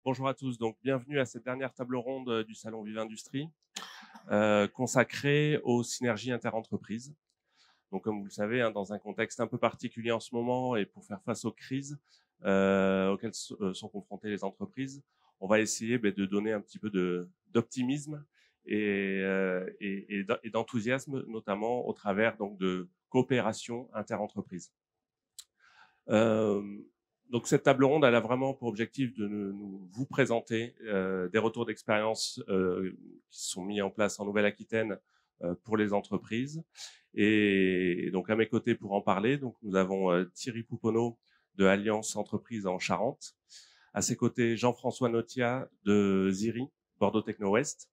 Bonjour à tous, donc bienvenue à cette dernière table ronde du Salon Vive Industrie consacrée aux synergies interentreprises. Donc comme vous le savez, dans un contexte un peu particulier en ce moment et pour faire face aux crises auxquelles sont confrontées les entreprises, on va essayer de donner un petit peu d'optimisme et d'enthousiasme, notamment au travers donc de coopération interentreprises. Donc cette table ronde, elle a vraiment pour objectif de vous présenter des retours d'expérience qui sont mis en place en Nouvelle-Aquitaine pour les entreprises. Et donc à mes côtés pour en parler, donc nous avons Thierry Pouponneau de Alliance Entreprise en Charente. À ses côtés, Jean-François Notia de Ziri, Bordeaux Techno West.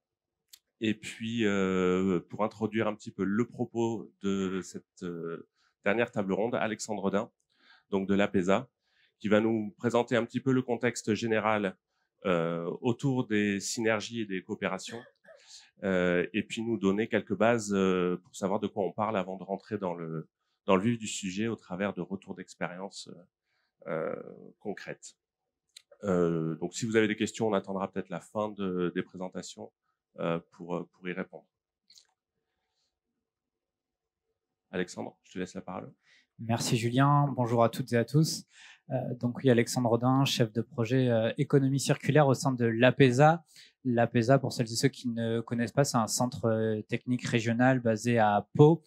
Et puis pour introduire un petit peu le propos de cette dernière table ronde, Alexandre Odin, donc de l'APESA, qui va nous présenter un petit peu le contexte général autour des synergies et des coopérations, et puis nous donner quelques bases pour savoir de quoi on parle avant de rentrer dans le vif du sujet au travers de retours d'expérience concrètes. Donc si vous avez des questions, on attendra peut-être la fin des présentations pour y répondre. Alexandre, je te laisse la parole. Merci Julien, bonjour à toutes et à tous. Donc oui, Alexandre Odin, chef de projet économie circulaire au sein de l'APESA. L'APESA, pour celles et ceux qui ne connaissent pas, c'est un centre technique régional basé à Pau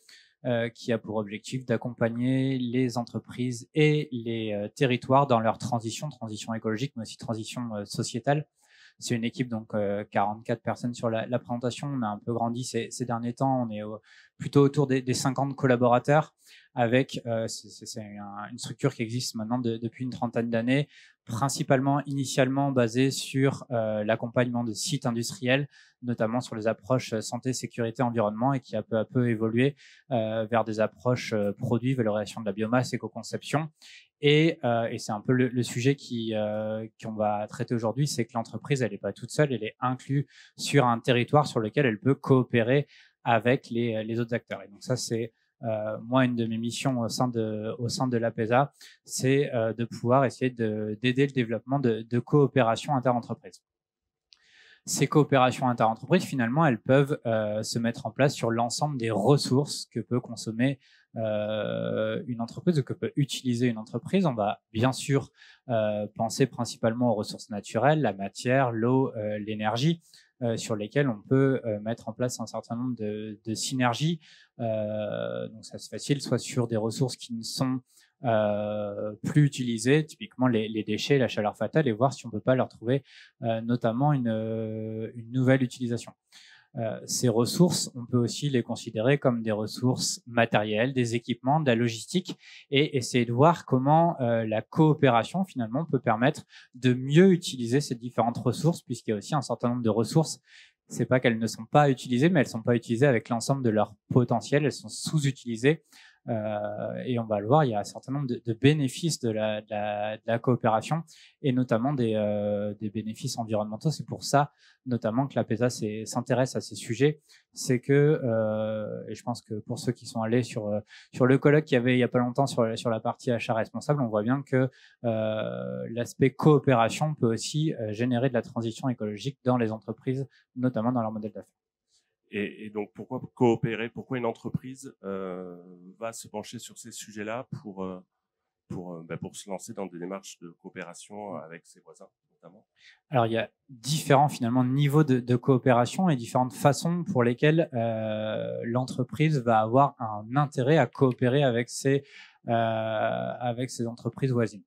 qui a pour objectif d'accompagner les entreprises et les territoires dans leur transition écologique, mais aussi transition sociétale. C'est une équipe, donc 44 personnes sur la présentation. On a un peu grandi ces derniers temps. On est plutôt autour des 50 collaborateurs avec c'est une structure qui existe maintenant depuis une trentaine d'années, principalement initialement basée sur l'accompagnement de sites industriels, notamment sur les approches santé, sécurité, environnement, et qui a peu à peu évolué vers des approches produits, valorisation de la biomasse, éco-conception. Et c'est un peu le sujet qu'on va traiter aujourd'hui, c'est que l'entreprise, elle n'est pas toute seule, elle est inclue sur un territoire sur lequel elle peut coopérer avec les autres acteurs. Et donc ça, c'est moi, une de mes missions au sein de l'APESA, c'est de pouvoir essayer d'aider le développement de coopération interentreprises. Ces coopérations interentreprises, finalement, elles peuvent se mettre en place sur l'ensemble des ressources que peut consommer une entreprise ou que peut utiliser une entreprise. On va bien sûr penser principalement aux ressources naturelles, la matière, l'eau, l'énergie, sur lesquelles on peut mettre en place un certain nombre de synergies. Donc ça, c'est facile, soit sur des ressources qui ne sont plus utilisées, typiquement les déchets, la chaleur fatale, et voir si on ne peut pas leur trouver notamment une nouvelle utilisation. Ces ressources, on peut aussi les considérer comme des ressources matérielles, des équipements, de la logistique, et essayer de voir comment la coopération finalement peut permettre de mieux utiliser ces différentes ressources, puisqu'il y a aussi un certain nombre de ressources. C'est pas qu'elles ne sont pas utilisées, mais elles ne sont pas utilisées avec l'ensemble de leur potentiel, elles sont sous-utilisées. Et on va le voir, il y a un certain nombre de bénéfices de la coopération, et notamment des bénéfices environnementaux. C'est pour ça notamment que l'APESA s'intéresse à ces sujets. C'est que, et je pense que pour ceux qui sont allés sur le colloque qu'il y avait il n'y a pas longtemps sur la partie achat responsable, on voit bien que l'aspect coopération peut aussi générer de la transition écologique dans les entreprises, notamment dans leur modèle d'affaires. Et donc, pourquoi coopérer? Pourquoi une entreprise va se pencher sur ces sujets-là pour se lancer dans des démarches de coopération avec ses voisins, notamment? Alors, il y a différents finalement niveaux de coopération et différentes façons pour lesquelles l'entreprise va avoir un intérêt à coopérer avec ses entreprises voisines.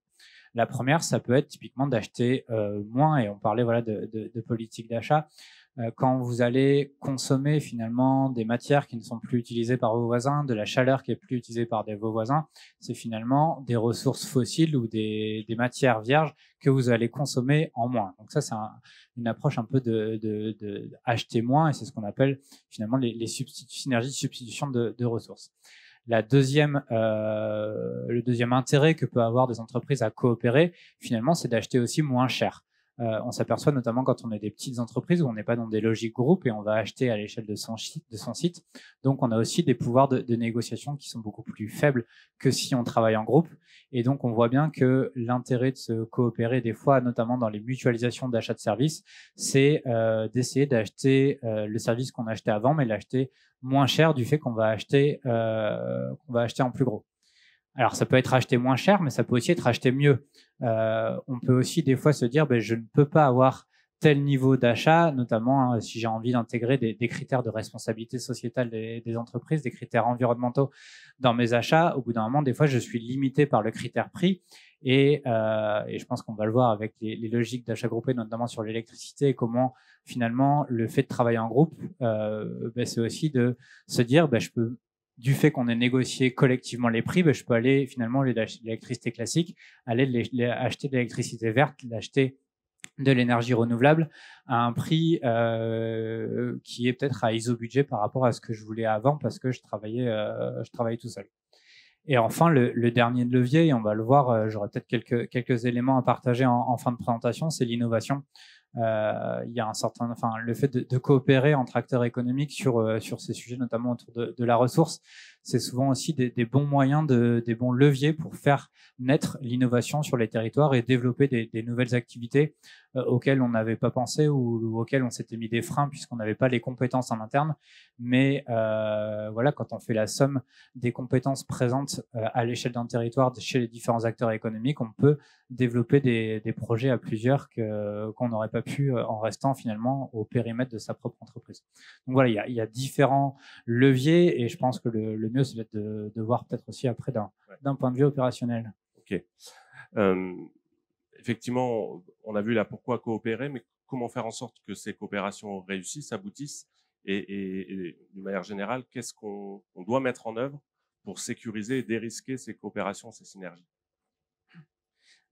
La première, ça peut être typiquement d'acheter moins, et on parlait voilà de politique d'achat. Quand vous allez consommer finalement des matières qui ne sont plus utilisées par vos voisins, de la chaleur qui est plus utilisée par vos voisins, c'est finalement des ressources fossiles ou des matières vierges que vous allez consommer en moins. Donc ça, c'est une approche un peu de acheter moins, et c'est ce qu'on appelle finalement les synergies de substitution de ressources. Le deuxième intérêt que peut avoir des entreprises à coopérer, finalement, c'est d'acheter aussi moins cher. On s'aperçoit notamment quand on est des petites entreprises où on n'est pas dans des logiques groupes et on va acheter à l'échelle de son site. Donc, on a aussi des pouvoirs de négociation qui sont beaucoup plus faibles que si on travaille en groupe. Et donc, on voit bien que l'intérêt de se coopérer des fois, notamment dans les mutualisations d'achat de services, c'est d'essayer d'acheter le service qu'on achetait avant, mais l'acheter moins cher du fait qu'on va acheter en plus gros. Alors, ça peut être acheté moins cher, mais ça peut aussi être acheté mieux. On peut aussi des fois se dire, je ne peux pas avoir tel niveau d'achat, notamment si j'ai envie d'intégrer des critères de responsabilité sociétale des entreprises, des critères environnementaux dans mes achats. Au bout d'un moment, des fois, je suis limité par le critère prix. Et je pense qu'on va le voir avec les logiques d'achat groupé, notamment sur l'électricité, et comment finalement le fait de travailler en groupe, c'est aussi de se dire, je peux, du fait qu'on ait négocié collectivement les prix, je peux aller finalement, au lieu d'acheter de l'électricité classique, aller acheter de l'électricité verte, d'acheter de l'énergie renouvelable à un prix qui est peut-être à iso-budget par rapport à ce que je voulais avant parce que je travaillais tout seul. Et enfin, le dernier levier, et on va le voir, j'aurai peut-être quelques éléments à partager en fin de présentation, c'est l'innovation. Il y a le fait de coopérer entre acteurs économiques sur ces sujets, notamment autour de la ressource, c'est souvent aussi des bons moyens, des bons leviers pour faire naître l'innovation sur les territoires et développer des nouvelles activités auxquelles on n'avait pas pensé ou auxquelles on s'était mis des freins puisqu'on n'avait pas les compétences en interne. Mais quand on fait la somme des compétences présentes à l'échelle d'un territoire chez les différents acteurs économiques, on peut développer des projets à plusieurs qu'on n'aurait pas pu en restant finalement au périmètre de sa propre entreprise. Donc voilà, il y a différents leviers et je pense que le mieux, c'est de voir peut-être aussi après d'un point de vue opérationnel. Ok. Effectivement, on a vu là pourquoi coopérer, mais comment faire en sorte que ces coopérations réussissent, aboutissent et d'une manière générale, qu'est-ce qu'on doit mettre en œuvre pour sécuriser et dérisquer ces coopérations, ces synergies?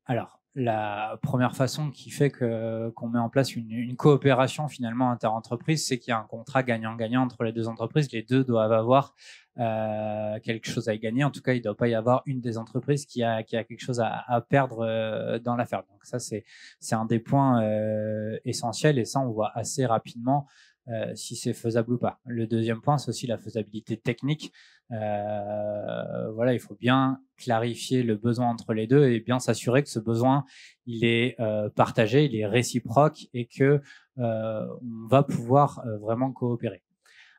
Alors, la première façon qui fait qu'on met en place une coopération finalement inter-entreprise, c'est qu'il y a un contrat gagnant-gagnant entre les deux entreprises. Les deux doivent avoir quelque chose à y gagner. En tout cas, il ne doit pas y avoir une des entreprises qui a quelque chose à perdre dans l'affaire. Donc ça, c'est un des points essentiels et ça, on voit assez rapidement si c'est faisable ou pas. Le deuxième point, c'est aussi la faisabilité technique. Il faut bien clarifier le besoin entre les deux et bien s'assurer que ce besoin il est partagé, il est réciproque et que on va pouvoir vraiment coopérer.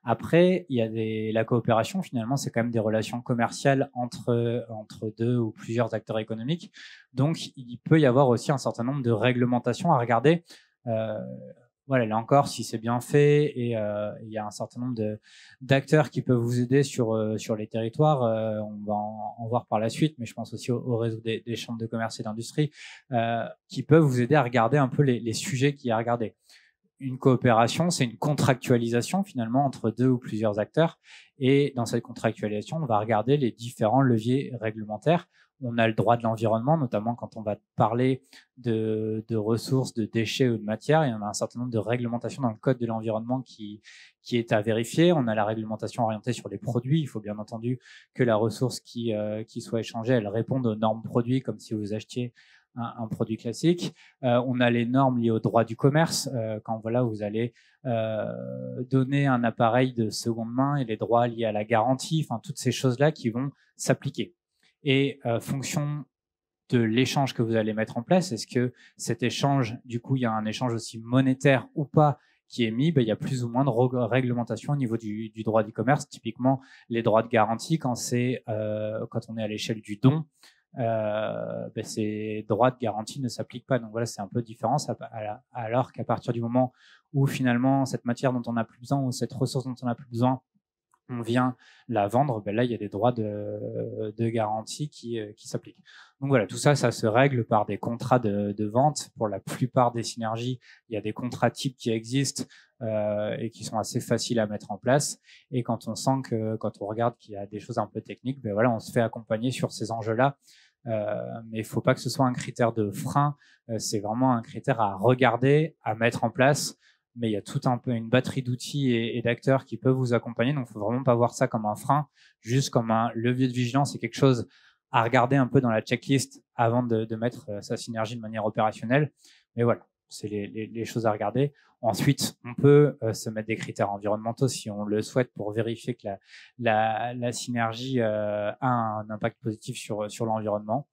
Après, il y a la coopération, finalement, c'est quand même des relations commerciales entre deux ou plusieurs acteurs économiques. Donc, il peut y avoir aussi un certain nombre de réglementations à regarder. Là encore, si c'est bien fait et il y a un certain nombre d'acteurs qui peuvent vous aider sur les territoires, on va en voir par la suite, mais je pense aussi au réseau des chambres de commerce et d'industrie qui peuvent vous aider à regarder un peu les sujets qu'il y a à regarder. Une coopération, c'est une contractualisation finalement entre deux ou plusieurs acteurs et dans cette contractualisation, on va regarder les différents leviers réglementaires. On a le droit de l'environnement, notamment quand on va parler de ressources, de déchets ou de matières. Il y en a un certain nombre de réglementations dans le code de l'environnement qui est à vérifier. On a la réglementation orientée sur les produits. Il faut bien entendu que la ressource qui soit échangée, elle réponde aux normes produits, comme si vous achetiez un produit classique. On a les normes liées au droit du commerce. Quand vous allez donner un appareil de seconde main et les droits liés à la garantie, toutes ces choses-là qui vont s'appliquer. Et fonction de l'échange que vous allez mettre en place, est-ce que cet échange, du coup, il y a un échange aussi monétaire ou pas qui est mis, il y a plus ou moins de réglementation au niveau du droit du commerce. Typiquement, les droits de garantie, quand on est à l'échelle du don, ces droits de garantie ne s'appliquent pas. Donc voilà, c'est un peu différent, alors qu'à partir du moment où finalement cette matière dont on n'a plus besoin ou cette ressource dont on n'a plus besoin, on vient la vendre, là il y a des droits de garantie qui s'appliquent. Donc voilà, tout ça se règle par des contrats de vente. Pour la plupart des synergies, il y a des contrats types qui existent et qui sont assez faciles à mettre en place. Et quand on sent quand on regarde qu'il y a des choses un peu techniques, on se fait accompagner sur ces enjeux-là. Mais il faut pas que ce soit un critère de frein. C'est vraiment un critère à regarder, à mettre en place. Mais il y a tout un peu une batterie d'outils et d'acteurs qui peuvent vous accompagner. Donc, il faut vraiment pas voir ça comme un frein, juste comme un levier de vigilance. C'est quelque chose à regarder un peu dans la checklist avant de mettre sa synergie de manière opérationnelle. Mais voilà, c'est les choses à regarder. Ensuite, on peut se mettre des critères environnementaux si on le souhaite pour vérifier que la synergie a un impact positif sur l'environnement.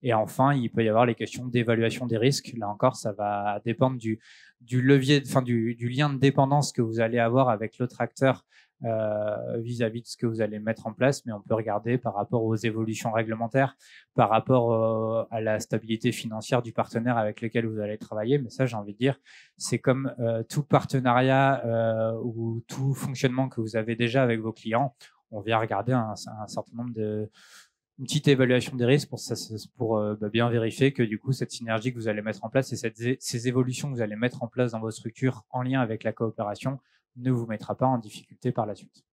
Et enfin, il peut y avoir les questions d'évaluation des risques. Là encore, ça va dépendre du levier, enfin du lien de dépendance que vous allez avoir avec l'autre acteur vis-à-vis de ce que vous allez mettre en place. Mais on peut regarder par rapport aux évolutions réglementaires, par rapport à la stabilité financière du partenaire avec lequel vous allez travailler. Mais ça, j'ai envie de dire, c'est comme tout partenariat ou tout fonctionnement que vous avez déjà avec vos clients. On vient regarder un certain nombre une petite évaluation des risques pour bien vérifier que du coup cette synergie que vous allez mettre en place et ces évolutions que vous allez mettre en place dans votre structure en lien avec la coopération ne vous mettra pas en difficulté par la suite.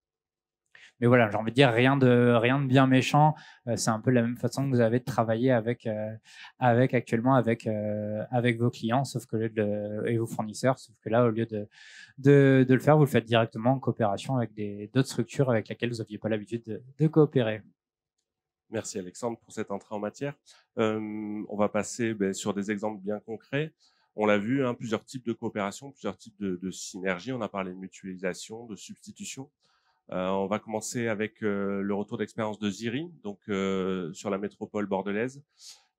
Mais voilà, j'ai envie de dire rien de bien méchant. C'est un peu la même façon que vous avez de travailler actuellement avec vos clients, sauf que et vos fournisseurs, sauf que là, au lieu de le faire, vous le faites directement en coopération avec d'autres structures avec lesquelles vous n'aviez pas l'habitude de coopérer. Merci Alexandre pour cette entrée en matière. On va passer sur des exemples bien concrets. On l'a vu, hein, plusieurs types de coopération, plusieurs types de synergie. On a parlé de mutualisation, de substitution. On va commencer avec le retour d'expérience de Ziri, donc sur la métropole bordelaise.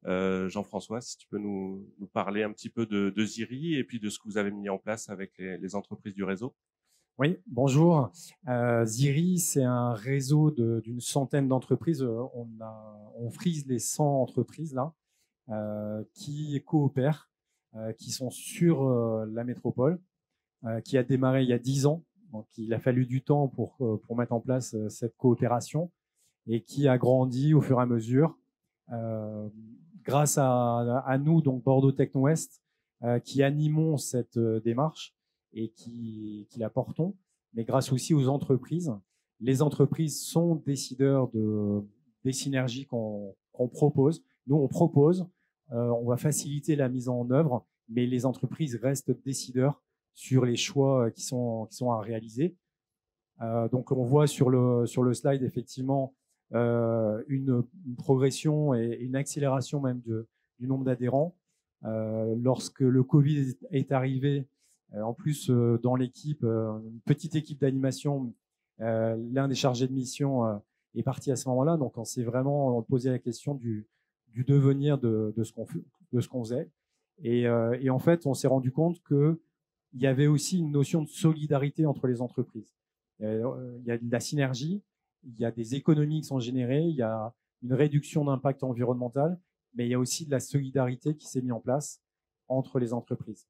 Jean-François, si tu peux nous parler un petit peu de Ziri et puis de ce que vous avez mis en place avec les entreprises du réseau. Oui, bonjour. Ziri, c'est un réseau d'une centaine d'entreprises. On frise les 100 entreprises là qui coopèrent, qui sont sur la métropole, qui a démarré il y a 10 ans. Donc, il a fallu du temps pour mettre en place cette coopération et qui a grandi au fur et à mesure grâce à nous, donc Bordeaux Techno West, qui animons cette démarche et qui la portons, mais grâce aussi aux entreprises. Les entreprises sont décideurs des synergies qu'on propose. Nous, on propose, on va faciliter la mise en œuvre, mais les entreprises restent décideurs sur les choix qui sont à réaliser. Donc, on voit sur le slide, effectivement, une progression et une accélération même du nombre d'adhérents. Lorsque le Covid est arrivé, en plus, dans l'équipe, une petite équipe d'animation, l'un des chargés de mission est parti à ce moment-là. Donc, on s'est vraiment posé la question du devenir de ce qu'on faisait. Et en fait, on s'est rendu compte qu'il y avait aussi une notion de solidarité entre les entreprises. Il y a de la synergie, il y a des économies qui sont générées, il y a une réduction d'impact environnemental, mais il y a aussi de la solidarité qui s'est mise en place entre les entreprises.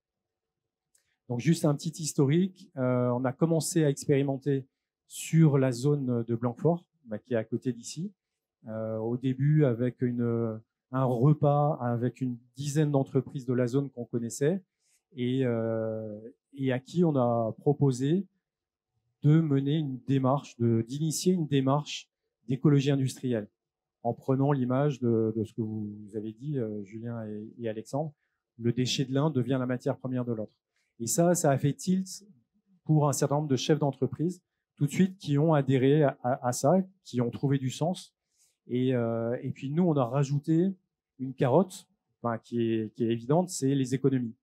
Donc, juste un petit historique, on a commencé à expérimenter sur la zone de Blanquefort, qui est à côté d'ici, au début avec un repas avec une dizaine d'entreprises de la zone qu'on connaissait et à qui on a proposé de mener une démarche, d'initier une démarche d'écologie industrielle, en prenant l'image de ce que vous avez dit, Julien et Alexandre. Le déchet de l'un devient la matière première de l'autre. Et ça a fait tilt pour un certain nombre de chefs d'entreprise, tout de suite, qui ont adhéré à ça, qui ont trouvé du sens. Et puis nous, on a rajouté une carotte, qui est évidente, c'est les économies.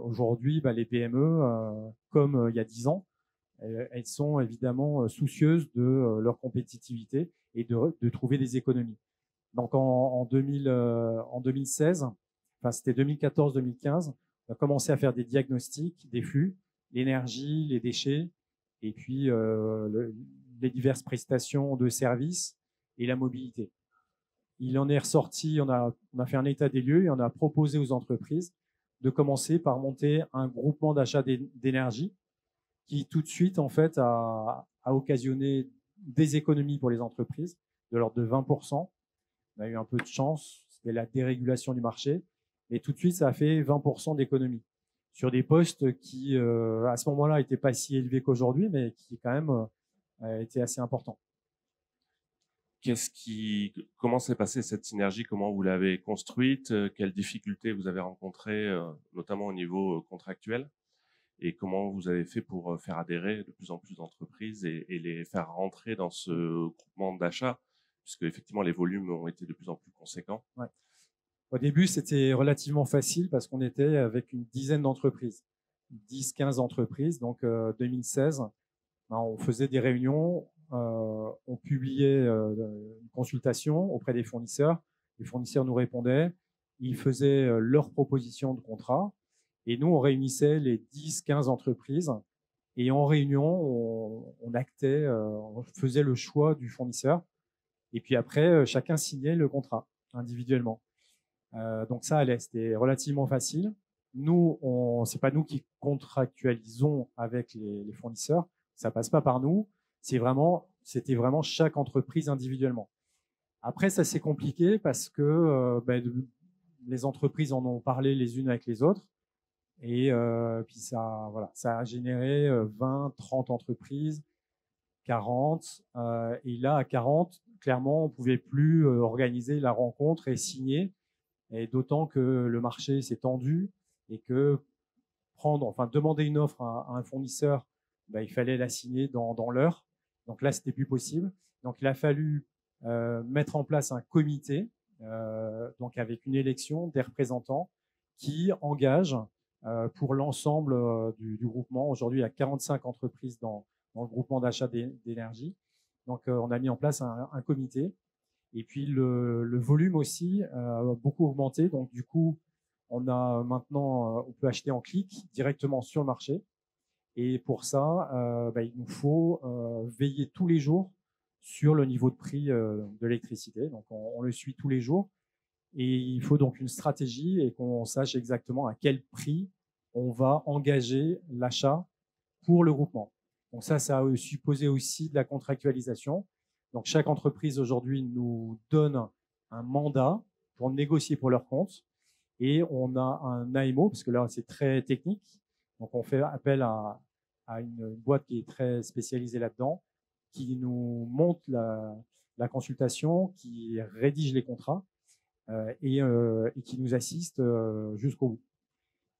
Aujourd'hui, les PME, comme il y a 10 ans, elles sont évidemment soucieuses de leur compétitivité et de trouver des économies. Donc en 2016, c'était 2014-2015, on a commencé à faire des diagnostics des flux, l'énergie, les déchets, et puis les diverses prestations de services et la mobilité. Il en est ressorti, on a fait un état des lieux et on a proposé aux entreprises de commencer par monter un groupement d'achat d'énergie qui tout de suite en fait a occasionné des économies pour les entreprises de l'ordre de 20%. On a eu un peu de chance, c'était la dérégulation du marché, et tout de suite ça a fait 20% d'économies sur des postes qui à ce moment-là n'étaient pas si élevés qu'aujourd'hui, mais qui quand même étaient assez importants. Comment s'est passée cette synergie? Comment vous l'avez construite? Quelles difficultés vous avez rencontrées, notamment au niveau contractuel? Et comment vous avez fait pour faire adhérer de plus en plus d'entreprises et les faire rentrer dans ce groupement d'achat, puisque effectivement les volumes ont été de plus en plus conséquents? Ouais. Au début, c'était relativement facile parce qu'on était avec une dizaine d'entreprises, 10-15 entreprises. Donc, 2016, on faisait des réunions, on publiait une consultation auprès des fournisseurs. Les fournisseurs nous répondaient, ils faisaient leurs propositions de contrat. Et nous, on réunissait les 10-15 entreprises. Et en réunion, on actait, on faisait le choix du fournisseur. Et puis après, chacun signait le contrat individuellement. Donc ça allait, c'était relativement facile. Nous, c'est pas nous qui contractualisons avec les fournisseurs, ça passe pas par nous. C'était vraiment chaque entreprise individuellement. Après, ça c'est compliqué parce que les entreprises en ont parlé les unes avec les autres. Et puis ça a généré 20, 30 entreprises, 40. Et là, à 40, clairement, on pouvait plus organiser la rencontre et signer. Et d'autant que le marché s'est tendu et que demander une offre à un fournisseur, il fallait la signer dans l'heure. Donc là, c'était plus possible. Donc il a fallu mettre en place un comité, donc avec une élection des représentants qui engagent pour l'ensemble du groupement. Aujourd'hui, il y a 45 entreprises dans le groupement d'achat d'énergie. Donc on a mis en place un comité. Et puis le volume aussi a beaucoup augmenté. Donc du coup, on peut acheter en clic directement sur le marché. Et pour ça, il nous faut veiller tous les jours sur le niveau de prix de l'électricité. Donc on le suit tous les jours. Et il faut donc une stratégie et qu'on sache exactement à quel prix on va engager l'achat pour le groupement. Donc ça a supposé aussi de la contractualisation. Donc, chaque entreprise aujourd'hui nous donne un mandat pour négocier pour leur compte et on a un AMO, parce que là, c'est très technique. Donc, on fait appel à une boîte qui est très spécialisée là-dedans, qui nous monte la consultation, qui rédige les contrats et qui nous assiste jusqu'au bout.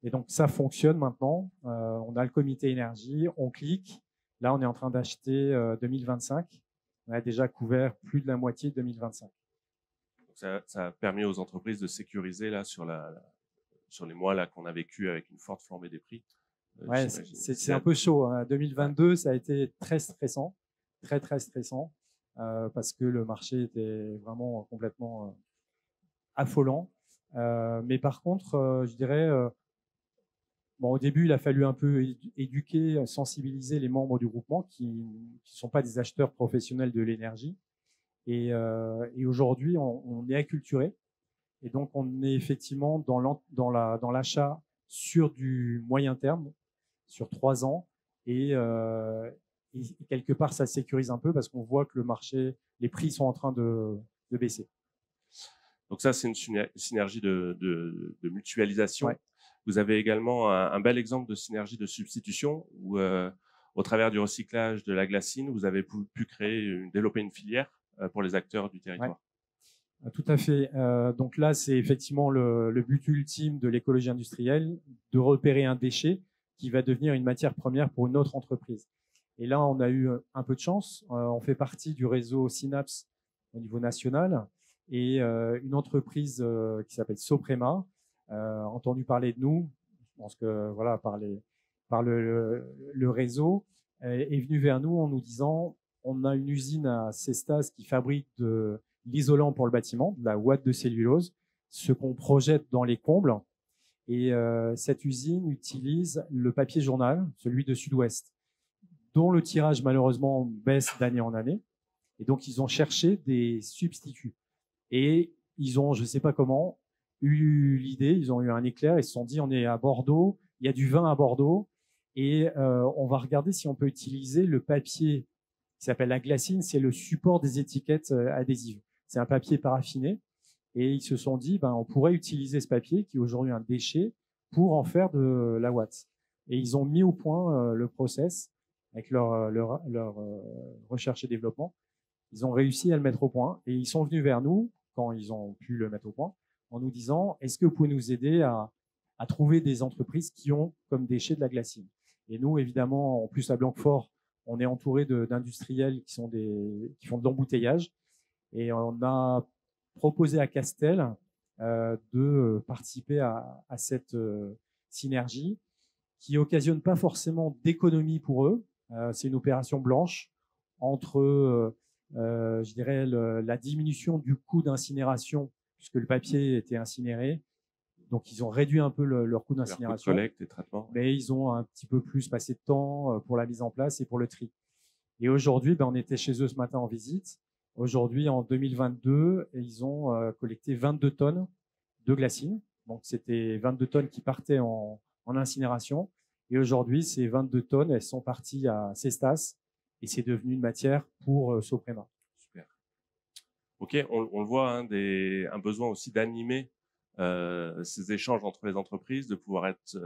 Et donc, ça fonctionne maintenant. On a le comité énergie, on clique. Là, on est en train d'acheter 2025. On a déjà couvert plus de la moitié de 2025. Ça a permis aux entreprises de sécuriser là sur les mois là qu'on a vécu avec une forte flambée des prix. Ouais, c'est un peu chaud. Hein. 2022, ça a été très stressant, très très stressant, parce que le marché était vraiment complètement affolant. Mais par contre, je dirais, au début, il a fallu un peu éduquer, sensibiliser les membres du groupement qui ne sont pas des acheteurs professionnels de l'énergie. Et aujourd'hui, on est acculturé. Et donc, on est effectivement dans l'achat sur du moyen terme, sur 3 ans. Et quelque part, ça sécurise un peu parce qu'on voit que le marché, les prix sont en train de baisser. Donc ça, c'est une synergie de mutualisation. Ouais. Vous avez également un bel exemple de synergie de substitution où, au travers du recyclage de la glassine, vous avez pu développer une filière pour les acteurs du territoire. Ouais. Tout à fait. Donc là, c'est effectivement le but ultime de l'écologie industrielle, de repérer un déchet qui va devenir une matière première pour une autre entreprise. Et là, on a eu un peu de chance. On fait partie du réseau Synapse au niveau national et une entreprise qui s'appelle Soprema, entendu parler de nous, je pense que voilà, par le réseau, est venu vers nous en nous disant on a une usine à Cestas qui fabrique de l'isolant pour le bâtiment, de la ouate de cellulose, ce qu'on projette dans les combles. Et cette usine utilise le papier journal, celui de Sud-Ouest, dont le tirage malheureusement baisse d'année en année. Et donc ils ont cherché des substituts. Et ils ont, je ne sais pas comment, eu l'idée, ils ont eu un éclair, ils se sont dit on est à Bordeaux, il y a du vin à Bordeaux, et on va regarder si on peut utiliser le papier qui s'appelle la glassine, c'est le support des étiquettes adhésives. C'est un papier paraffiné, et ils se sont dit on pourrait utiliser ce papier qui est aujourd'hui un déchet pour en faire de la ouate. Et ils ont mis au point le process avec leur recherche et développement. Ils ont réussi à le mettre au point et ils sont venus vers nous quand ils ont pu le mettre au point en nous disant est-ce que vous pouvez nous aider à trouver des entreprises qui ont comme déchet de la glassine. Et nous, évidemment, en plus à Blanquefort, on est entouré d'industriels qui font de l'embouteillage et on a proposé à Castel de participer à cette synergie qui occasionne pas forcément d'économie pour eux. C'est une opération blanche entre, je dirais, la diminution du coût d'incinération, puisque le papier était incinéré. Donc, ils ont réduit un peu leur coût d'incinération. Collecte et traitement. Mais ils ont un petit peu plus passé de temps pour la mise en place et pour le tri. Et aujourd'hui, on était chez eux ce matin en visite. Aujourd'hui, en 2022, ils ont collecté 22 tonnes de glassine. Donc, c'était 22 tonnes qui partaient en incinération. Et aujourd'hui, ces 22 tonnes, elles sont parties à Cestas et c'est devenu une matière pour Soprema. Super. Ok, on le voit, hein, un besoin aussi d'animer ces échanges entre les entreprises, de pouvoir être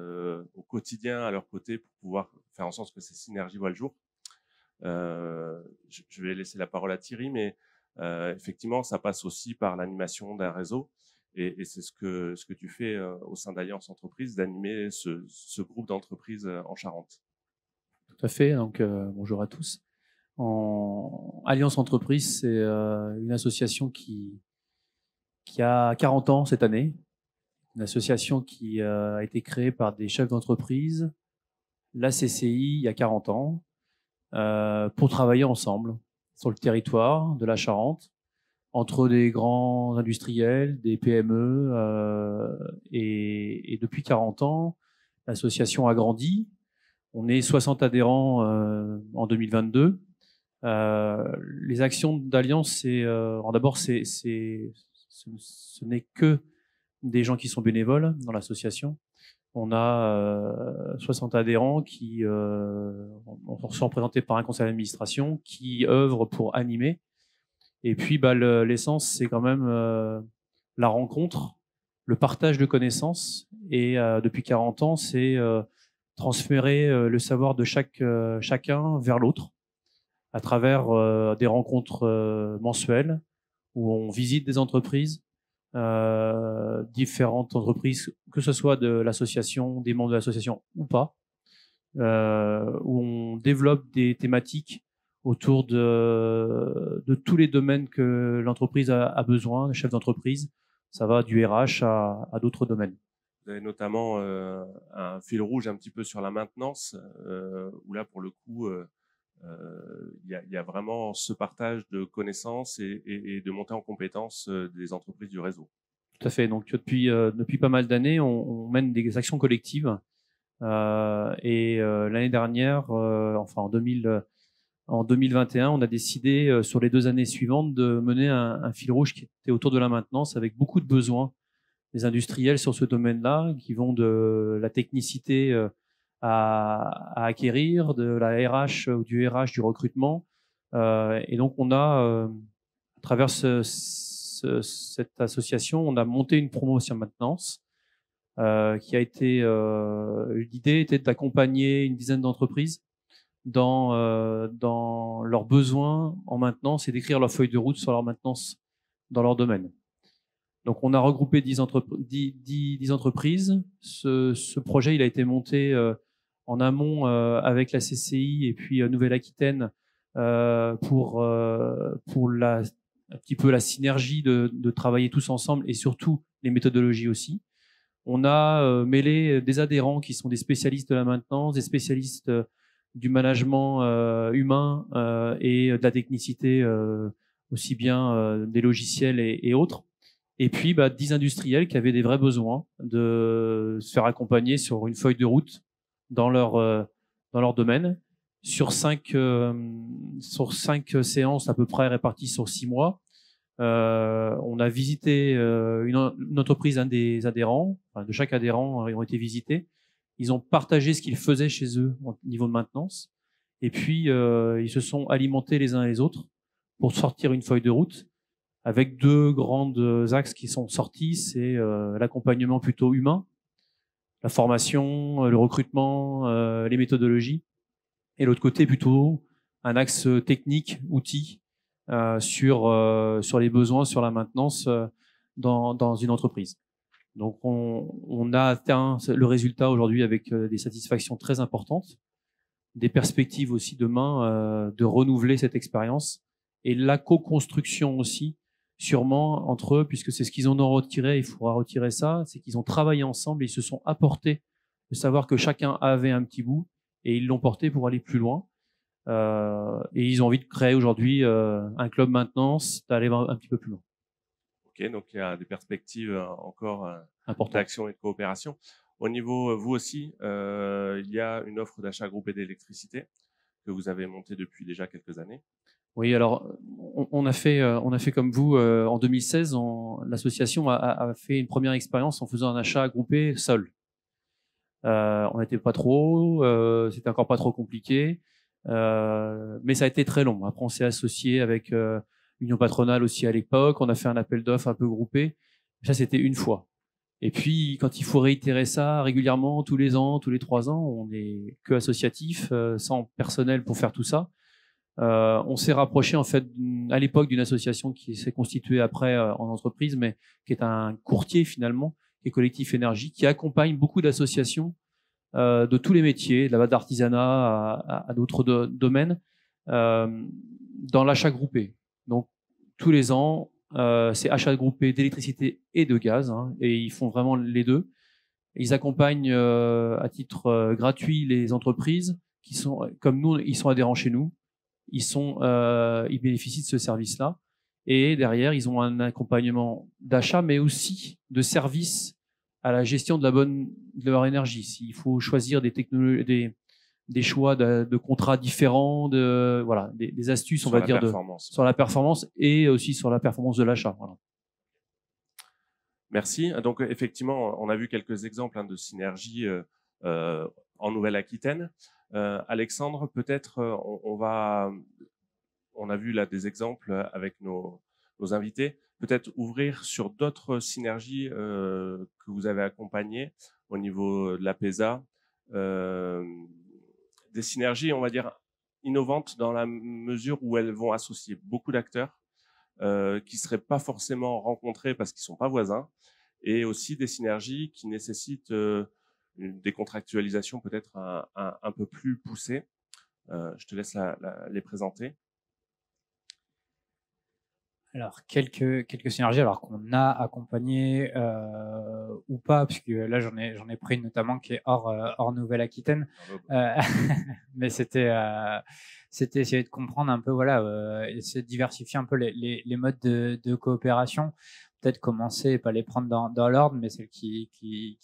au quotidien à leur côté pour pouvoir faire en sorte que ces synergies voient le jour. Je vais laisser la parole à Thierry, mais effectivement, ça passe aussi par l'animation d'un réseau. Et c'est ce que tu fais au sein d'Alliance Entreprise, d'animer ce groupe d'entreprises en Charente. Tout à fait. Donc, bonjour à tous. Alliance Entreprise, c'est une association qui a 40 ans cette année. Une association qui a été créée par des chefs d'entreprise, la CCI, il y a 40 ans, pour travailler ensemble sur le territoire de la Charente, entre des grands industriels, des PME, et depuis 40 ans, l'association a grandi. On est 60 adhérents en 2022. Les actions d'Alliance, d'abord, ce n'est que des gens qui sont bénévoles dans l'association. On a 60 adhérents qui sont représentés par un conseil d'administration qui œuvre pour animer. Et puis, l'essence, c'est quand même la rencontre, le partage de connaissances. Et depuis 40 ans, c'est transférer le savoir de chacun vers l'autre à travers des rencontres mensuelles où on visite des entreprises, différentes entreprises, que ce soit de l'association, des membres de l'association ou pas, où on développe des thématiques autour de tous les domaines que l'entreprise a besoin, les chefs d'entreprise. Ça va du RH à d'autres domaines. Vous avez notamment un fil rouge un petit peu sur la maintenance, où là, pour le coup, il y a vraiment ce partage de connaissances et de montée en compétences des entreprises du réseau. Tout à fait. Donc, depuis pas mal d'années, on mène des actions collectives. L'année dernière, en 2021, on a décidé sur les 2 années suivantes de mener un fil rouge qui était autour de la maintenance, avec beaucoup de besoins des industriels sur ce domaine-là, qui vont de la technicité à acquérir, de la RH ou du RH, du recrutement. Et donc, on a, à travers cette association, on a monté une promotion maintenance qui a été... l'idée était d'accompagner une dizaine d'entreprises dans leurs besoins en maintenance et d'écrire leur feuille de route sur leur maintenance dans leur domaine. Donc, on a regroupé 10 entreprises. Ce projet, il a été monté en amont avec la CCI et puis Nouvelle-Aquitaine pour un petit peu la synergie de travailler tous ensemble et surtout les méthodologies aussi. On a mêlé des adhérents qui sont des spécialistes de la maintenance, des spécialistes du management humain et de la technicité, aussi bien des logiciels et autres. Et puis, 10 industriels qui avaient des vrais besoins de se faire accompagner sur une feuille de route dans leur domaine, sur 5 séances à peu près réparties sur 6 mois. On a visité une entreprise, un des adhérents, enfin de chaque adhérent, ils ont été visités. Ils ont partagé ce qu'ils faisaient chez eux au niveau de maintenance. Et puis, ils se sont alimentés les uns les autres pour sortir une feuille de route avec 2 grands axes qui sont sortis. C'est l'accompagnement plutôt humain, la formation, le recrutement, les méthodologies. Et l'autre côté, plutôt un axe technique, outils, sur les besoins, sur la maintenance dans une entreprise. Donc, on a atteint le résultat aujourd'hui avec des satisfactions très importantes, des perspectives aussi demain de renouveler cette expérience et la co-construction aussi sûrement entre eux, puisque c'est ce qu'ils en ont retiré, il faudra retirer ça, c'est qu'ils ont travaillé ensemble, ils se sont apportés le savoir que chacun avait un petit bout, et ils l'ont porté pour aller plus loin. Et ils ont envie de créer aujourd'hui un club maintenance, d'aller un petit peu plus loin. Ok, donc il y a des perspectives encore Important. d'action et de coopération. Au niveau, vous aussi, il y a une offre d'achat groupé d'électricité que vous avez montée depuis déjà quelques années. Oui, alors on a fait comme vous en 2016. L'association a fait une première expérience en faisant un achat groupé seul. On n'était pas trop, c'était encore pas trop compliqué, mais ça a été très long. Après, on s'est associé avec l'Union patronale aussi à l'époque. On a fait un appel d'offres un peu groupé. Ça, c'était une fois. Et puis, quand il faut réitérer ça régulièrement, tous les ans, tous les 3 ans, on n'est que associatif, sans personnel pour faire tout ça. On s'est rapproché en fait à l'époque d'une association qui s'est constituée après en entreprise, mais qui est un courtier finalement, qui est Collectif Énergie, qui accompagne beaucoup d'associations de tous les métiers, de la d'artisanat à d'autres domaines, dans l'achat groupé. Donc tous les ans, c'est achat groupé d'électricité et de gaz, hein, et ils font vraiment les deux. Ils accompagnent à titre gratuit les entreprises qui sont comme nous, ils sont adhérents chez nous. Ils bénéficient de ce service-là. Et derrière, ils ont un accompagnement d'achat, mais aussi de service à la gestion de leur énergie. S'il faut choisir des technologies, des choix de contrats différents, des astuces, on va dire, sur la performance et aussi sur la performance de l'achat. Voilà. Merci. Donc, effectivement, on a vu quelques exemples de synergie en Nouvelle-Aquitaine. Alexandre, peut-être on a vu là des exemples avec nos invités, peut-être ouvrir sur d'autres synergies que vous avez accompagnées au niveau de l'APESA, des synergies, on va dire, innovantes dans la mesure où elles vont associer beaucoup d'acteurs qui seraient pas forcément rencontrés parce qu'ils sont pas voisins, et aussi des synergies qui nécessitent des contractualisations peut-être un peu plus poussées. Je te laisse les présenter. Alors, quelques synergies alors qu'on a accompagné ou pas, puisque là, j'en ai pris une notamment qui est hors Nouvelle-Aquitaine. Mais c'était essayer de comprendre un peu, voilà, essayer de diversifier un peu les modes de coopération. Peut-être commencer, pas les prendre dans l'ordre, mais celle qui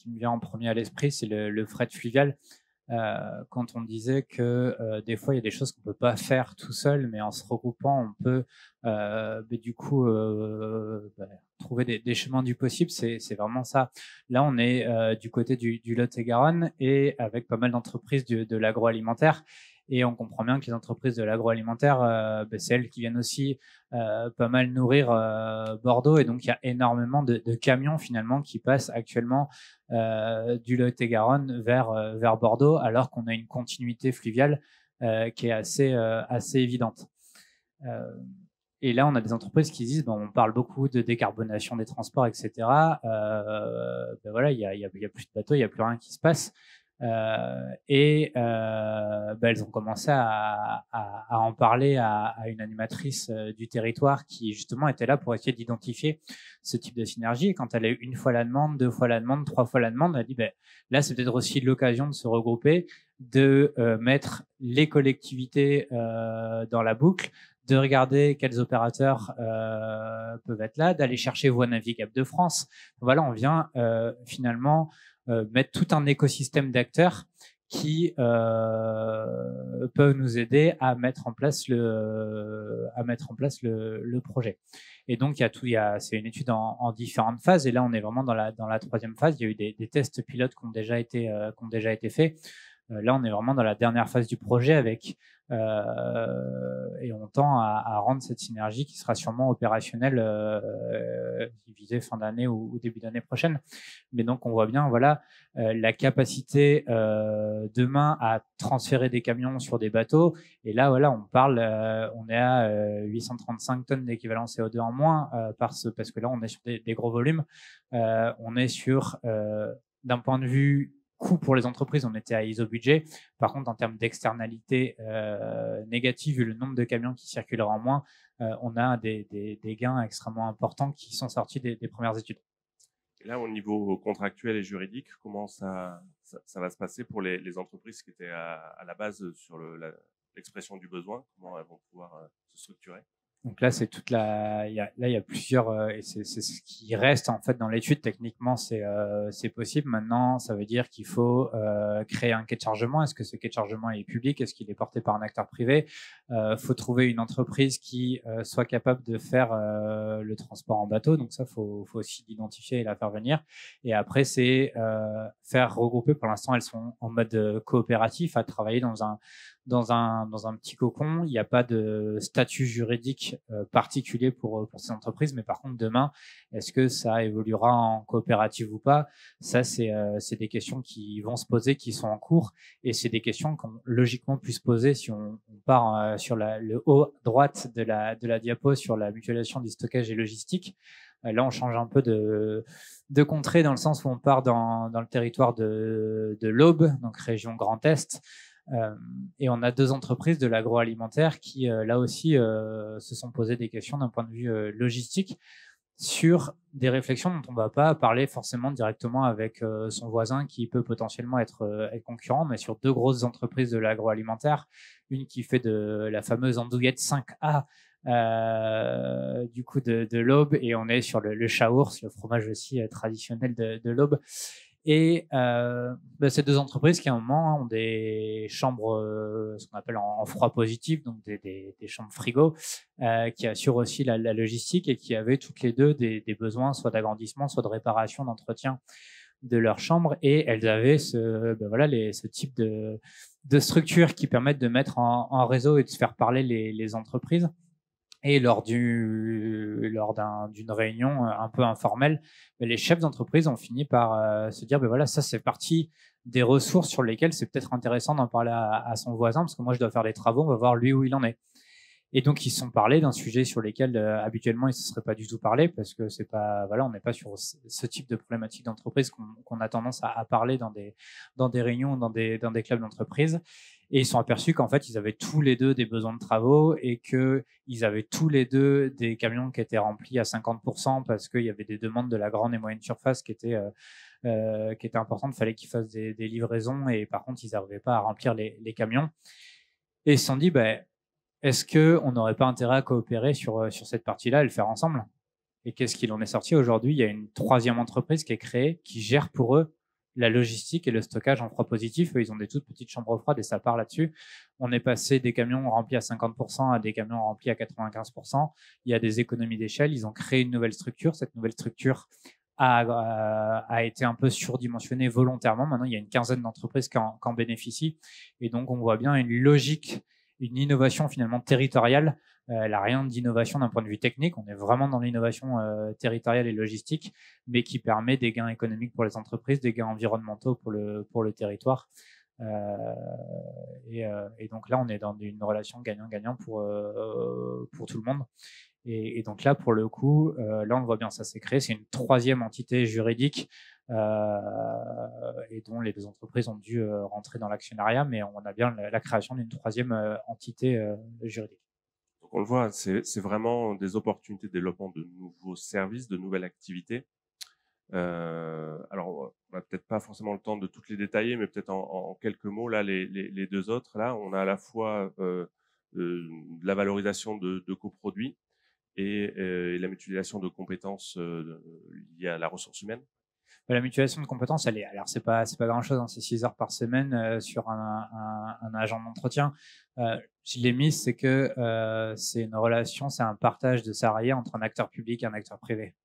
me vient en premier à l'esprit, c'est le fret fluvial. Quand on disait que des fois il y a des choses qu'on peut pas faire tout seul, mais en se regroupant on peut du coup trouver des chemins du possible. C'est vraiment ça. Là on est du côté du Lot-et-Garonne et avec pas mal d'entreprises de l'agroalimentaire. Et on comprend bien que les entreprises de l'agroalimentaire, c'est elles qui viennent aussi pas mal nourrir Bordeaux. Et donc, il y a énormément de camions finalement qui passent actuellement du Lot-et-Garonne vers Bordeaux, alors qu'on a une continuité fluviale qui est assez évidente. Et là, on a des entreprises qui disent, on parle beaucoup de décarbonation des transports, etc. Voilà, il y a plus de bateaux, il n'y a plus rien qui se passe. Elles ont commencé à en parler à une animatrice du territoire qui justement était là pour essayer d'identifier ce type de synergie. Et quand elle a eu 1 fois la demande, 2 fois la demande, 3 fois la demande, elle a dit là c'est peut-être aussi l'occasion de se regrouper, de mettre les collectivités dans la boucle, de regarder quels opérateurs peuvent être là, d'aller chercher Voies navigables de France. Voilà, on vient finalement mettre tout un écosystème d'acteurs qui peuvent nous aider à mettre en place le projet. Et donc c'est une étude en différentes phases. Et là, on est vraiment dans la 3e phase. Il y a eu des tests pilotes qui ont déjà été faits. Là, on est vraiment dans la dernière phase du projet avec et on tend à rendre cette synergie qui sera sûrement opérationnelle visée fin d'année ou début d'année prochaine. Mais donc, on voit bien, voilà, la capacité demain à transférer des camions sur des bateaux. Et là, voilà, on est à 835 tonnes d'équivalent CO2 en moins parce que là, on est sur des gros volumes. On est sur, d'un point de vue coût pour les entreprises, on était à iso-budget. Par contre, en termes d'externalités négatives, vu le nombre de camions qui circuleraient en moins, on a des gains extrêmement importants qui sont sortis des premières études. Et là, au niveau contractuel et juridique, comment ça va se passer pour les entreprises qui étaient à la base sur l'expression du besoin? Comment elles vont pouvoir se structurer? Donc là, c'est toute il y a plusieurs, et c'est ce qui reste en fait dans l'étude. Techniquement, c'est possible. Maintenant, ça veut dire qu'il faut créer un quai de chargement. Est-ce que ce quai de chargement est public? Est-ce qu'il est porté par un acteur privé? Faut trouver une entreprise qui soit capable de faire le transport en bateau. Donc ça, faut aussi l'identifier et la faire venir. Et après, c'est faire regrouper. Pour l'instant, elles sont en mode coopératif, à travailler dans un petit cocon. Il n'y a pas de statut juridique particulier pour ces entreprises, mais par contre demain, est-ce que ça évoluera en coopérative ou pas? Ça, c'est des questions qui vont se poser, qui sont en cours, et c'est des questions qu'on logiquement pu se poser si on part sur le haut droite de la diapo sur la mutualisation du stockage et logistique. Là, on change un peu de contrée dans le sens où on part dans le territoire de l'Aube, donc région Grand Est. Et on a 2 entreprises de l'agroalimentaire qui, là aussi, se sont posées des questions d'un point de vue logistique sur des réflexions dont on ne va pas parler forcément directement avec son voisin qui peut potentiellement être concurrent, mais sur 2 grosses entreprises de l'agroalimentaire, une qui fait de la fameuse andouillette 5A, du coup de l'Aube, et on est sur le chaours, le fromage aussi traditionnel de l'Aube. Et ces 2 entreprises qui à un moment ont des chambres, ce qu'on appelle en froid positif, donc des chambres frigo, qui assurent aussi la logistique et qui avaient toutes les 2 des besoins soit d'agrandissement, soit de réparation, d'entretien de leurs chambres. Et elles avaient ce type de structure qui permettent de mettre en réseau et de se faire parler les entreprises. Et lors d'une réunion un peu informelle, les chefs d'entreprise ont fini par se dire, voilà, ça c'est partie des ressources sur lesquelles c'est peut-être intéressant d'en parler à son voisin, parce que moi je dois faire des travaux, on va voir lui où il en est. Et donc ils se sont parlé d'un sujet sur lesquels habituellement ils ne se seraient pas du tout parlé, parce que c'est pas, voilà, on n'est pas sur ce type de problématique d'entreprise qu'on a tendance à parler dans des réunions, dans des clubs d'entreprise. Et ils sont aperçus qu'en fait, ils avaient tous les 2 des besoins de travaux et qu'ils avaient tous les 2 des camions qui étaient remplis à 50% parce qu'il y avait des demandes de la grande et moyenne surface qui étaient importantes. Il fallait qu'ils fassent des livraisons et par contre, ils n'arrivaient pas à remplir les camions. Et ils se sont dit, est-ce qu'on n'aurait pas intérêt à coopérer sur cette partie-là et le faire ensemble? Et qu'est-ce qu'il en est sorti aujourd'hui? Il y a une 3e entreprise qui est créée, qui gère pour eux la logistique et le stockage en froid positif. Eux, ils ont des toutes petites chambres froides et ça part là-dessus. On est passé des camions remplis à 50% à des camions remplis à 95%. Il y a des économies d'échelle. Ils ont créé une nouvelle structure. Cette nouvelle structure a été un peu surdimensionnée volontairement. Maintenant, il y a une 15aine d'entreprises qui en bénéficient. Et donc, on voit bien une logique, une innovation finalement territoriale. Elle n'a rien d'innovation d'un point de vue technique. On est vraiment dans l'innovation territoriale et logistique, mais qui permet des gains économiques pour les entreprises, des gains environnementaux pour le territoire. Et donc là, on est dans une relation gagnant-gagnant pour tout le monde. Et donc là, pour le coup, là, on le voit bien, ça s'est créé. C'est une 3e entité juridique et dont les 2 entreprises ont dû rentrer dans l'actionnariat, mais on a bien la création d'une 3e entité juridique. Donc on le voit, c'est vraiment des opportunités de développement de nouveaux services, de nouvelles activités. Alors, on n'a peut-être pas forcément le temps de toutes les détailler, mais peut-être en quelques mots, là, les 2 autres, là, on a à la fois de la valorisation de coproduits et la mutualisation de compétences liées à la ressource humaine. La mutualisation de compétences, alors c'est pas grand-chose, hein, c'est 6 heures par semaine sur un agent d'entretien. Je l'ai mis, c'est que c'est une relation, c'est un partage de salariés entre un acteur public et un acteur privé.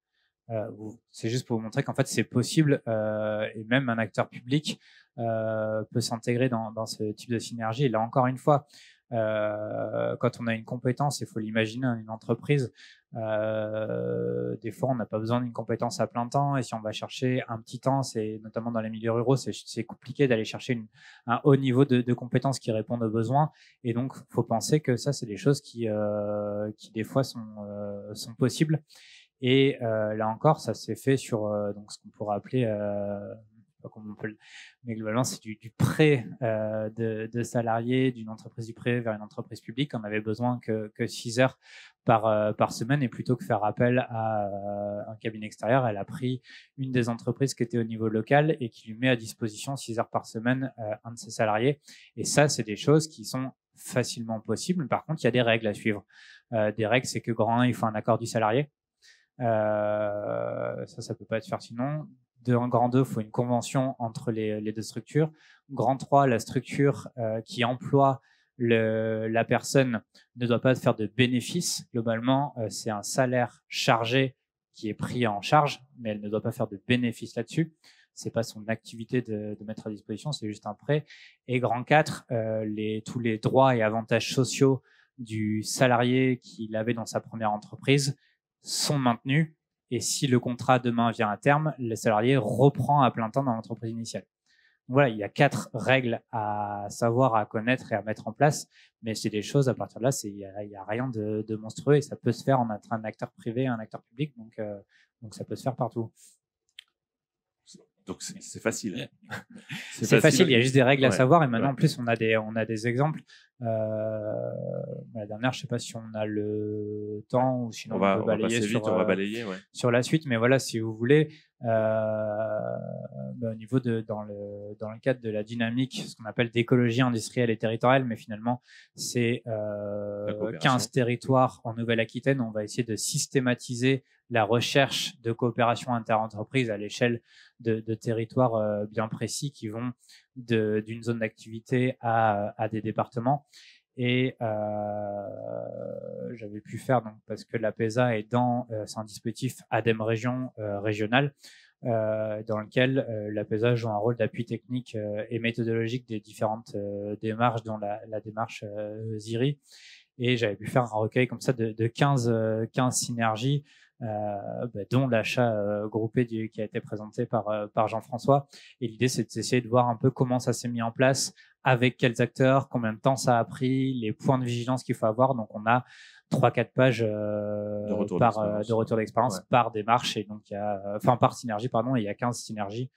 C'est juste pour vous montrer qu'en fait c'est possible et même un acteur public peut s'intégrer dans ce type de synergie. Et là encore une fois, quand on a une compétence, il faut l'imaginer, une entreprise, des fois on n'a pas besoin d'une compétence à plein temps, et si on va chercher un petit temps, c'est notamment dans les milieux ruraux, c'est compliqué d'aller chercher un haut niveau de compétences qui répondent aux besoins. Et donc il faut penser que ça, c'est des choses qui des fois sont possibles. Et là encore, ça s'est fait sur donc ce qu'on pourrait appeler pas comment on peut mais globalement, c'est du prêt de salariés d'une entreprise du privé vers une entreprise publique. On avait besoin que 6 heures par semaine, et plutôt que faire appel à un cabinet extérieur, elle a pris une des entreprises qui était au niveau local et qui lui met à disposition 6 heures par semaine un de ses salariés. Et ça, c'est des choses qui sont facilement possibles. Par contre, il y a des règles à suivre. Des règles, c'est que grand 1, il faut un accord du salarié. Ça peut pas être faire sinon. Grand 2, il faut une convention entre les deux structures. Grand 3, la structure qui emploie la personne ne doit pas faire de bénéfices. Globalement, c'est un salaire chargé qui est pris en charge, mais elle ne doit pas faire de bénéfices là-dessus. C'est pas son activité de mettre à disposition, c'est juste un prêt. Et grand 4, tous les droits et avantages sociaux du salarié qu'il avait dans sa première entreprise sont maintenus. Et si le contrat demain vient à terme, le salarié reprend à plein temps dans l'entreprise initiale. Donc voilà, il y a 4 règles à savoir, à connaître et à mettre en place. Mais c'est des choses, à partir de là, il y a rien de monstrueux, et ça peut se faire entre un acteur privé et un acteur public. Donc ça peut se faire partout. Donc c'est facile. C'est facile, il y a juste des règles à savoir. Et maintenant, en ouais. plus, on a des exemples. La dernière, je ne sais pas si on a le temps ou sinon on va peut balayer passer vite, on va balayer sur la suite. Mais voilà, si vous voulez, au niveau dans le cadre de la dynamique, ce qu'on appelle d'écologie industrielle et territoriale, mais finalement, c'est 15 territoires en Nouvelle-Aquitaine. On va essayer de systématiser la recherche de coopération interentreprises à l'échelle de territoires bien précis qui vont d'une zone d'activité à des départements. Et j'avais pu faire, donc, parce que l'APESA est c'est un dispositif ADEME région régional, dans lequel l'APESA joue un rôle d'appui technique et méthodologique des différentes démarches, dont la démarche ZIRI. Et j'avais pu faire un recueil comme ça de 15 synergies, dont l'achat groupé qui a été présenté par Jean-François. Et l'idée, c'est d'essayer de voir un peu comment ça s'est mis en place, avec quels acteurs, combien de temps ça a pris, les points de vigilance qu'il faut avoir. Donc, on a 3-4 pages de retour d'expérience par démarche, et donc par synergie, pardon, et il y a 15 synergies.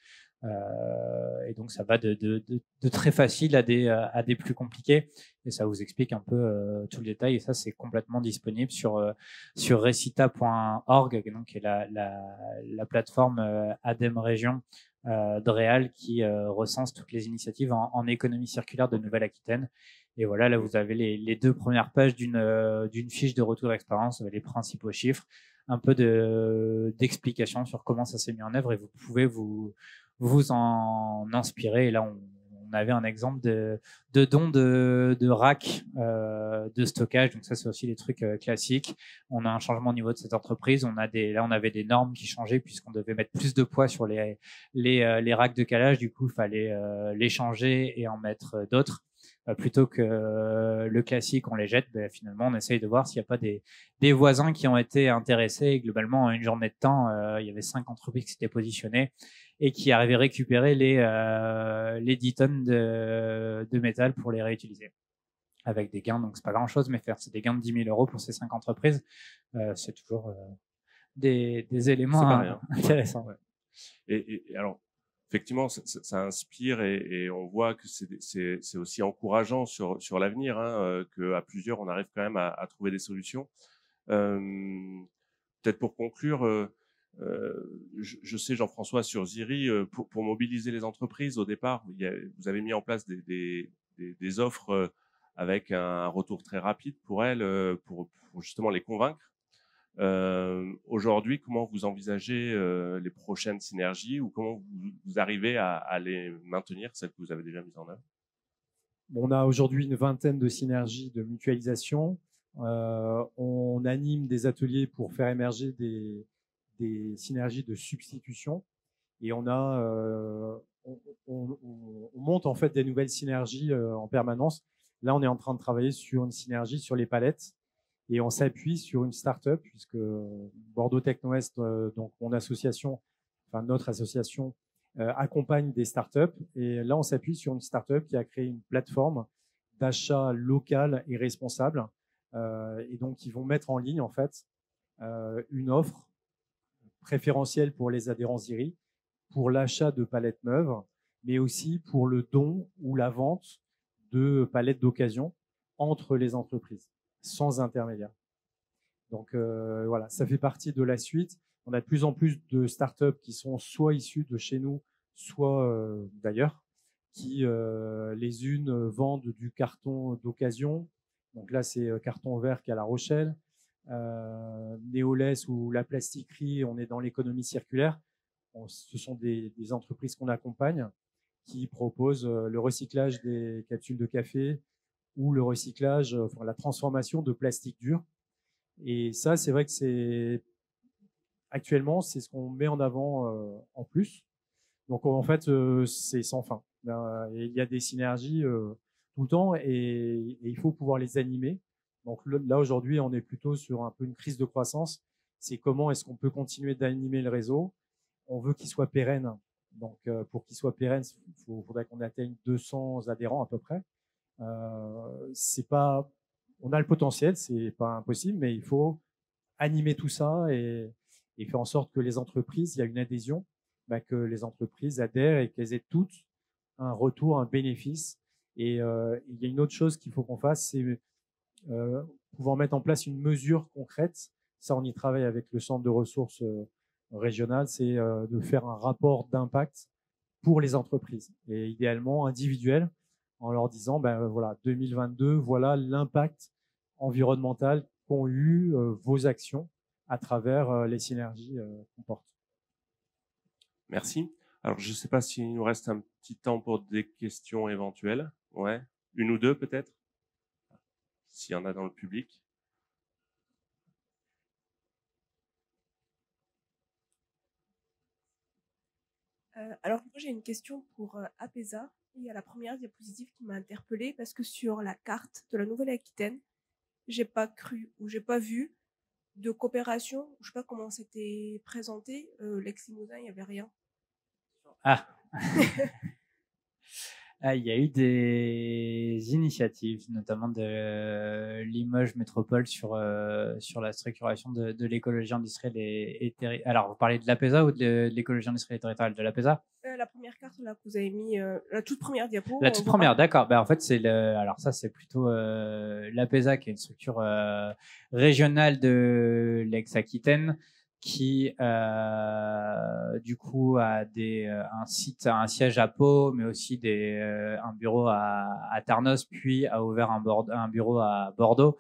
Et donc ça va de très facile à des plus compliqués, et ça vous explique un peu tout le détail, et ça c'est complètement disponible sur recita.org, donc qui est la plateforme ADEME région DREAL, qui recense toutes les initiatives en économie circulaire de Nouvelle-Aquitaine. Et voilà, là vous avez les 2 premières pages d'une fiche de retour d'expérience, les principaux chiffres, un peu d'explication sur comment ça s'est mis en œuvre, et vous pouvez vous en inspirer. Et là, on avait un exemple de don de rack de stockage. Donc ça, c'est aussi des trucs classiques. On a un changement au niveau de cette entreprise. Là, on avait des normes qui changeaient, puisqu'on devait mettre plus de poids sur les racks de calage. Du coup, il fallait les changer et en mettre d'autres. Plutôt que le classique, on les jette. Finalement, on essaye de voir s'il n'y a pas des voisins qui ont été intéressés. Et globalement, en une journée de temps, il y avait 5 entreprises qui s'étaient positionnées et qui arrivaient à récupérer les 10 tonnes de métal pour les réutiliser, avec des gains. Donc, c'est pas grand-chose, mais c'est des gains de 10 000 euros pour ces 5 entreprises. C'est toujours des éléments intéressants. Ouais. Et alors, effectivement, ça inspire, et on voit que c'est aussi encourageant sur l'avenir, qu'à plusieurs, on arrive quand même à trouver des solutions. Peut-être pour conclure, je sais, Jean-François, sur ZIRI, pour mobiliser les entreprises, au départ, vous avez mis en place des offres avec un retour très rapide pour elles, pour justement les convaincre. Aujourd'hui, comment vous envisagez les prochaines synergies, ou comment vous arrivez à les maintenir, celles que vous avez déjà mises en œuvre? On a aujourd'hui une 20aine de synergies de mutualisation. On anime des ateliers pour faire émerger des synergies de substitution, et on monte en fait des nouvelles synergies en permanence. Là, on est en train de travailler sur une synergie sur les palettes, et on s'appuie sur une start-up, puisque Bordeaux Techno-Est, donc notre association accompagne des start-up, et là on s'appuie sur une start-up qui a créé une plateforme d'achat local et responsable, et donc ils vont mettre en ligne en fait une offre préférentielle pour les adhérents ZIRI, pour l'achat de palettes neuves, mais aussi pour le don ou la vente de palettes d'occasion entre les entreprises, sans intermédiaire. Donc voilà, ça fait partie de la suite. On a de plus en plus de startups qui sont soit issues de chez nous, soit d'ailleurs, qui les unes vendent du carton d'occasion. Donc là, c'est carton vert qu'à La Rochelle. Néolès ou la plastiquerie, on est dans l'économie circulaire. Ce sont des entreprises qu'on accompagne qui proposent le recyclage des capsules de café ou le recyclage, enfin la transformation de plastique dur. Et ça, c'est vrai que actuellement, c'est ce qu'on met en avant en plus. Donc en fait, c'est sans fin. Il y a des synergies tout le temps et il faut pouvoir les animer. Donc là, aujourd'hui, on est plutôt sur un peu une crise de croissance. C'est comment est-ce qu'on peut continuer d'animer le réseau. On veut qu'il soit pérenne. Donc pour qu'il soit pérenne, il faudrait qu'on atteigne 200 adhérents à peu près. C'est pas, on a le potentiel, c'est pas impossible, mais il faut animer tout ça et faire en sorte que les entreprises, il y a une adhésion, que les entreprises adhèrent et qu'elles aient toutes un retour, un bénéfice. Et il y a une autre chose qu'il faut qu'on fasse, c'est pouvoir mettre en place une mesure concrète. Ça, on y travaille avec le centre de ressources régional, c'est de faire un rapport d'impact pour les entreprises et idéalement individuel, en leur disant, voilà, 2022, voilà l'impact environnemental qu'ont eu vos actions à travers les synergies qu'on porte. Merci. Alors, je ne sais pas s'il nous reste un petit temps pour des questions éventuelles. Ouais, une ou deux peut-être, s'il y en a dans le public. Alors, moi, j'ai une question pour APESA. Il y a la première diapositive qui m'a interpellée parce que sur la carte de la Nouvelle-Aquitaine, j'ai pas cru ou j'ai pas vu de coopération. Je sais pas comment c'était présenté. L'ex-Limousin, il n'y avait rien. Ah. Il y a eu des initiatives, notamment de Limoges Métropole sur la structuration de l'écologie industrielle et territoriale. Alors, vous parlez de l'APESA ou de l'écologie industrielle et territoriale? De l'APESA? La première carte là, que vous avez mis, la toute première diapo. La toute première, d'accord. En fait, alors ça, c'est plutôt l'APESA, qui est une structure régionale de l'ex-Aquitaine, qui du coup a un siège à Pau, mais aussi un bureau à Tarnos, puis a ouvert un bureau à Bordeaux.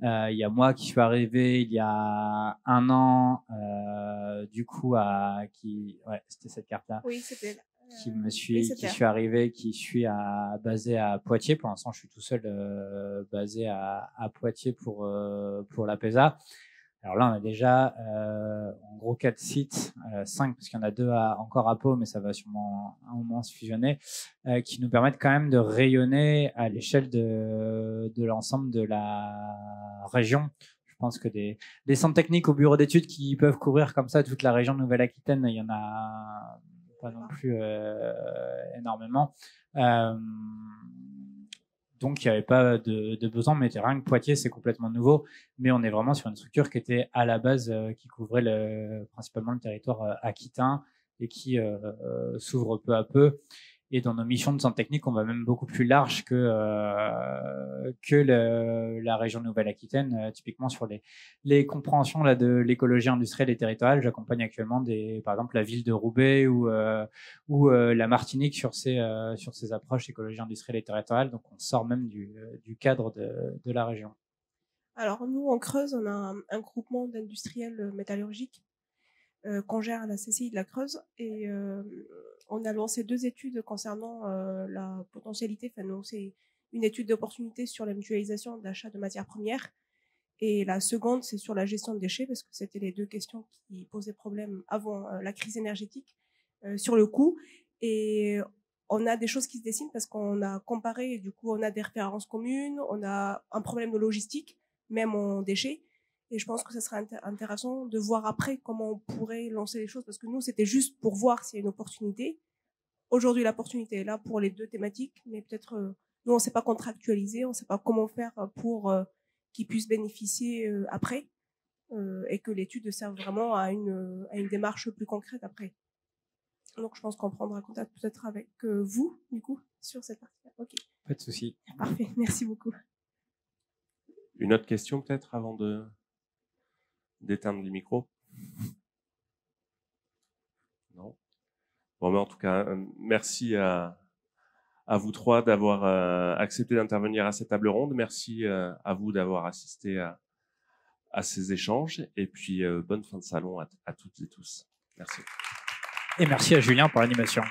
Il y a moi qui suis arrivé il y a 1 an, du coup c'était cette carte-là. Oui, c'était. Qui suis arrivé, basé à Poitiers. Pour l'instant, je suis tout seul basé à Poitiers pour l'APESA. Alors là, on a déjà en gros 4 sites, 5 parce qu'il y en a 2 encore à Pau, mais ça va sûrement un moment se fusionner, qui nous permettent quand même de rayonner à l'échelle de l'ensemble de la région. Je pense que des centres techniques au bureau d'études qui peuvent couvrir comme ça toute la région de Nouvelle-Aquitaine, il y en a pas non plus énormément. Donc, il n'y avait pas de besoin, mais rien que Poitiers, c'est complètement nouveau. Mais on est vraiment sur une structure qui était à la base, qui couvrait principalement le territoire aquitain et qui s'ouvre peu à peu. Et dans nos missions de centre technique, on va même beaucoup plus large que la région Nouvelle-Aquitaine. Typiquement sur les compréhensions là de l'écologie industrielle et territoriale, j'accompagne actuellement par exemple la ville de Roubaix ou la Martinique sur ces approches écologie industrielle et territoriale. Donc on sort même du cadre de la région. Alors nous en Creuse, on a un groupement d'industriels métallurgiques qu'on gère à la CCI de la Creuse et on a lancé 2 études concernant la potentialité. Enfin, non, c'est une étude d'opportunité sur la mutualisation d'achat de matières premières et la seconde, c'est sur la gestion de déchets parce que c'était les 2 questions qui posaient problème avant la crise énergétique sur le coût. Et on a des choses qui se dessinent parce qu'on a comparé et du coup, on a des références communes, on a un problème de logistique, même en déchets. Et je pense que ça serait intéressant de voir après comment on pourrait lancer les choses, parce que nous, c'était juste pour voir s'il y a une opportunité. Aujourd'hui, l'opportunité est là pour les 2 thématiques, mais peut-être nous, on ne sait pas contractualiser, on ne sait pas comment faire pour qu'ils puissent bénéficier après et que l'étude serve vraiment à une démarche plus concrète après. Donc, je pense qu'on prendra contact peut-être avec vous, du coup, sur cette partie-là. Ok, Pas de souci. parfait. Merci beaucoup. Une autre question peut-être avant d'éteindre les micros? Non. Bon, mais en tout cas, merci à vous trois d'avoir accepté d'intervenir à cette table ronde. Merci à vous d'avoir assisté à ces échanges. Et puis, bonne fin de salon à toutes et tous. Merci. Et merci à Julien pour l'animation.